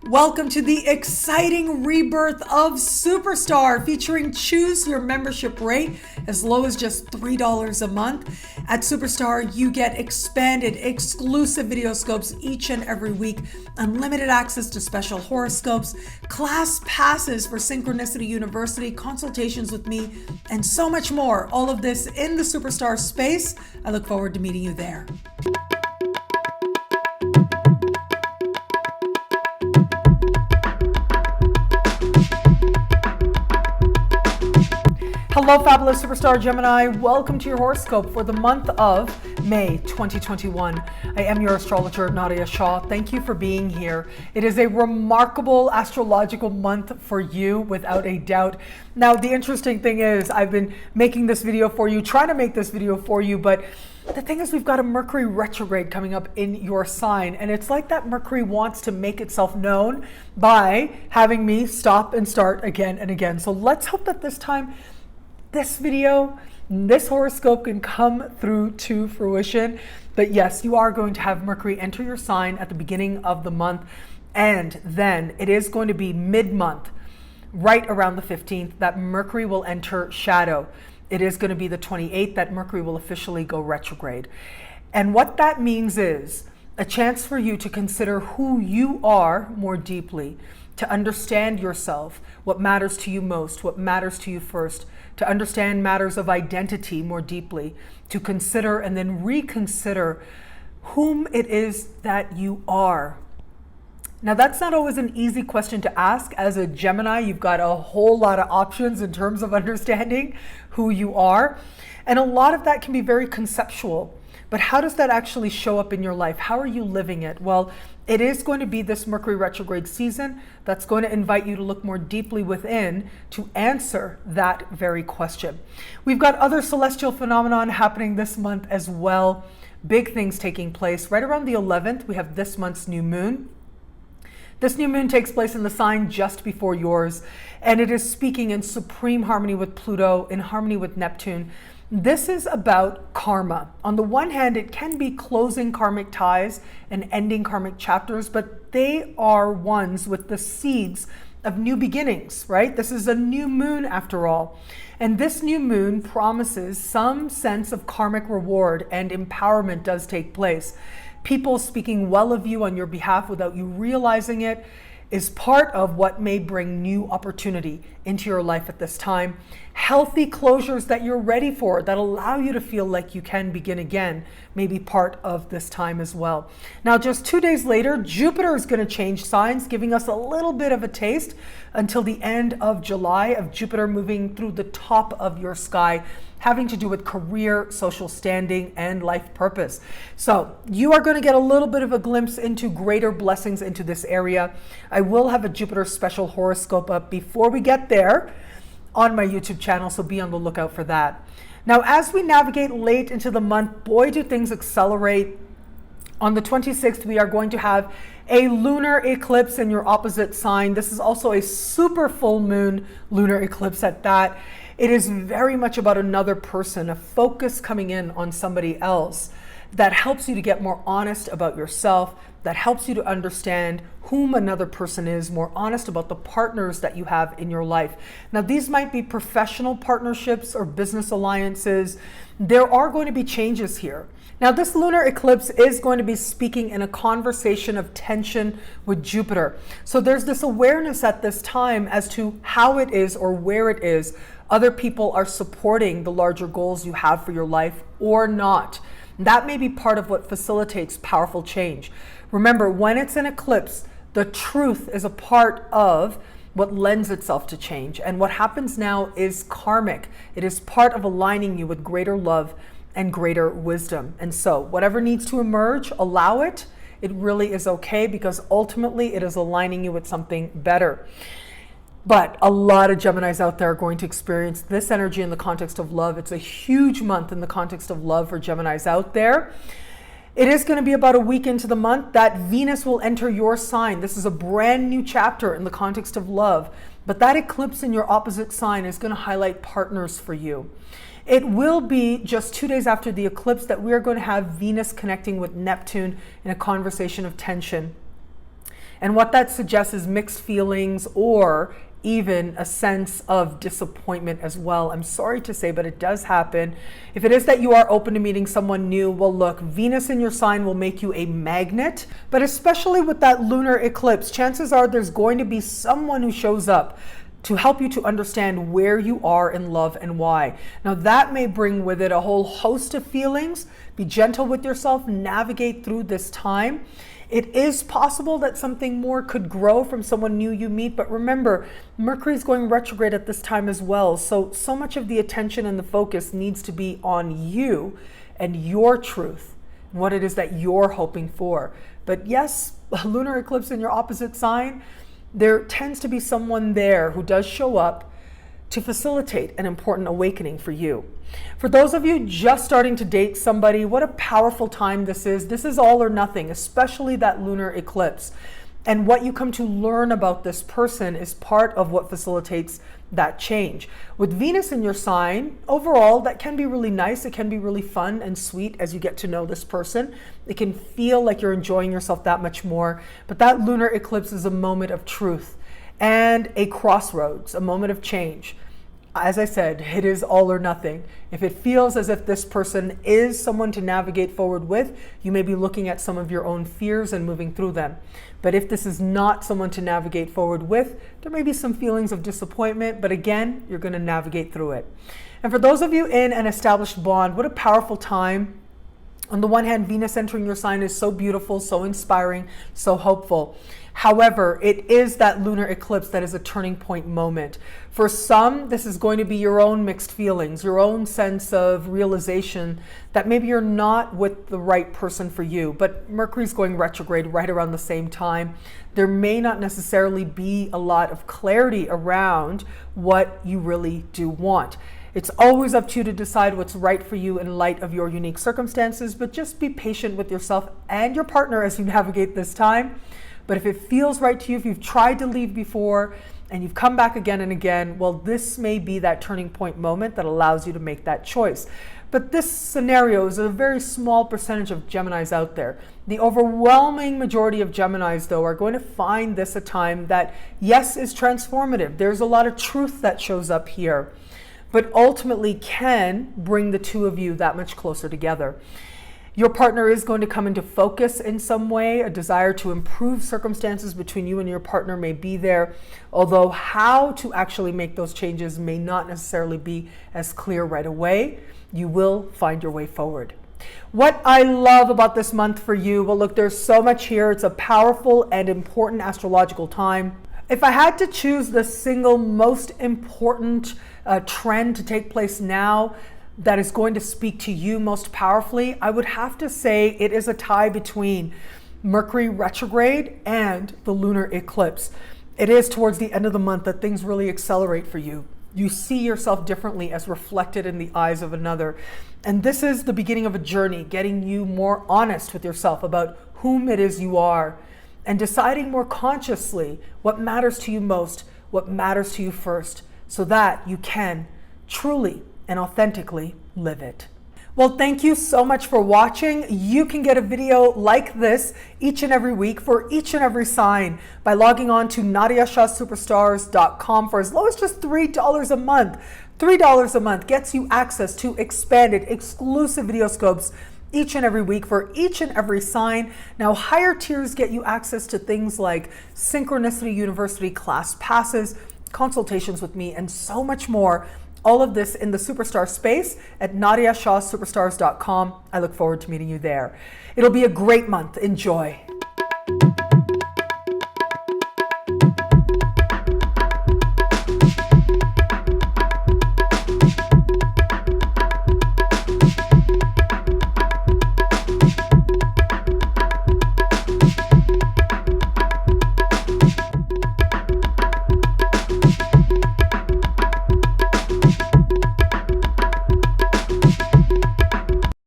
Welcome to the exciting rebirth of Superstar, featuring choose your membership rate as low as just $3 a month. At Superstar, you get expanded, exclusive video scopes each and every week, unlimited access to special horoscopes, class passes for Synchronicity University, consultations with me, and so much more. All of this in the Superstar space. I look forward to meeting you there. Hello, fabulous Superstar Gemini. Welcome to your horoscope for the month of May 2021. I am your astrologer, Nadiya Shah. Thank you for being here. It is a remarkable astrological month for you, without a doubt. Now, the interesting thing is I've been making this video for you, trying to make this video for you, but the thing is we've got a Mercury retrograde coming up in your sign, and it's like that Mercury wants to make itself known by having me stop and start again and again. So let's hope that this time this video, this horoscope can come through to fruition. But yes, you are going to have Mercury enter your sign at the beginning of the month. And then it is going to be mid-month, right around the 15th, that Mercury will enter shadow. It is going to be the 28th that Mercury will officially go retrograde. And what that means is a chance for you to consider who you are more deeply, to understand yourself, what matters to you most, what matters to you first, to understand matters of identity more deeply, to consider and then reconsider whom it is that you are. Now, that's not always an easy question to ask. As a Gemini, you've got a whole lot of options in terms of understanding who you are. And a lot of that can be very conceptual. But how does that actually show up in your life? How are you living it? Well, it is going to be this Mercury retrograde season that's going to invite you to look more deeply within to answer that very question. We've got other celestial phenomenon happening this month as well. Big things taking place. Right around the 11th, we have this month's new moon. This new moon takes place in the sign just before yours, and it is speaking in supreme harmony with Pluto, in harmony with Neptune. This is about karma. On the one hand, it can be closing karmic ties and ending karmic chapters, but they are ones with the seeds of new beginnings, right? This is a new moon after all. And this new moon promises some sense of karmic reward, and empowerment does take place. People speaking well of you on your behalf without you realizing it is part of what may bring new opportunity into your life at this time. Healthy closures that you're ready for, that allow you to feel like you can begin again, may be part of this time as well. Now, just 2 days later, Jupiter is going to change signs, giving us a little bit of a taste until the end of July of Jupiter moving through the top of your sky, having to do with career, social standing, and life purpose. So you are going to get a little bit of a glimpse into greater blessings into this area. I will have a Jupiter special horoscope up before we get there on my YouTube channel, so be on the lookout for that. Now, as we navigate late into the month, boy, do things accelerate. On the 26th, we are going to have a lunar eclipse in your opposite sign. This is also a super full moon lunar eclipse at that. It is very much about another person, a focus coming in on somebody else that helps you to get more honest about yourself, that helps you to understand whom another person is, more honest about the partners that you have in your life. Now, these might be professional partnerships or business alliances. There are going to be changes here. Now, this lunar eclipse is going to be speaking in a conversation of tension with Jupiter. So there's this awareness at this time as to how it is or where it is other people are supporting the larger goals you have for your life or not. That may be part of what facilitates powerful change. Remember, when it's an eclipse, the truth is a part of what lends itself to change. And what happens now is karmic. It is part of aligning you with greater love and greater wisdom. And so whatever needs to emerge, allow it. It really is okay, because ultimately it is aligning you with something better. But a lot of Geminis out there are going to experience this energy in the context of love. It's a huge month in the context of love for Geminis out there. It is going to be about a week into the month that Venus will enter your sign. This is a brand new chapter in the context of love. But that eclipse in your opposite sign is going to highlight partners for you. It will be just 2 days after the eclipse that we are going to have Venus connecting with Neptune in a conversation of tension. And what that suggests is mixed feelings or even a sense of disappointment as well. I'm sorry to say, but it does happen. If it is that you are open to meeting someone new, well, look, Venus in your sign will make you a magnet, but especially with that lunar eclipse, chances are there's going to be someone who shows up to help you to understand where you are in love and why. Now that may bring with it a whole host of feelings. Be gentle with yourself, navigate through this time. It is possible that something more could grow from someone new you meet, but remember, Mercury is going retrograde at this time as well. So much of the attention and the focus needs to be on you and your truth, what it is that you're hoping for. But yes, a lunar eclipse in your opposite sign, there tends to be someone there who does show up to facilitate an important awakening for you. For those of you just starting to date somebody, what a powerful time this is. This is all or nothing, especially that lunar eclipse. And what you come to learn about this person is part of what facilitates that change. With Venus in your sign, overall, that can be really nice. It can be really fun and sweet as you get to know this person. It can feel like you're enjoying yourself that much more. But that lunar eclipse is a moment of truth and a crossroads, a moment of change. As I said, it is all or nothing. If it feels as if this person is someone to navigate forward with, you may be looking at some of your own fears and moving through them. But if this is not someone to navigate forward with, there may be some feelings of disappointment, but again, you're going to navigate through it. And for those of you in an established bond, what a powerful time. On the one hand, Venus entering your sign is so beautiful, so inspiring, so hopeful. However, it is that lunar eclipse that is a turning point moment. For some, this is going to be your own mixed feelings, your own sense of realization that maybe you're not with the right person for you. But Mercury's going retrograde right around the same time. There may not necessarily be a lot of clarity around what you really do want. It's always up to you to decide what's right for you in light of your unique circumstances, but just be patient with yourself and your partner as you navigate this time. But if it feels right to you, if you've tried to leave before and you've come back again and again, well, this may be that turning point moment that allows you to make that choice. But this scenario is a very small percentage of Geminis out there. The overwhelming majority of Geminis, though, are going to find this a time that, yes, is transformative. There's a lot of truth that shows up here, but ultimately can bring the two of you that much closer together. Your partner is going to come into focus in some way. A desire to improve circumstances between you and your partner may be there, although how to actually make those changes may not necessarily be as clear right away. You will find your way forward. What I love about this month for you, well, look, there's so much here. It's a powerful and important astrological time. If I had to choose the single most important trend to take place now that is going to speak to you most powerfully, I would have to say it is a tie between Mercury retrograde and the lunar eclipse. It is towards the end of the month that things really accelerate for you. You see yourself differently as reflected in the eyes of another. And this is the beginning of a journey, getting you more honest with yourself about whom it is you are and deciding more consciously what matters to you most, what matters to you first, so that you can truly and authentically live it. Well, thank you so much for watching. You can get a video like this each and every week for each and every sign by logging on to NadiyaShahSuperstars.com for as low as just $3 a month. $3 a month gets you access to expanded, exclusive video scopes each and every week for each and every sign. Now, higher tiers get you access to things like Synchronicity University class passes, consultations with me, and so much more. All of this in the superstar space at NadiyaShahSuperstars.com. I look forward to meeting you there. It'll be a great month. Enjoy.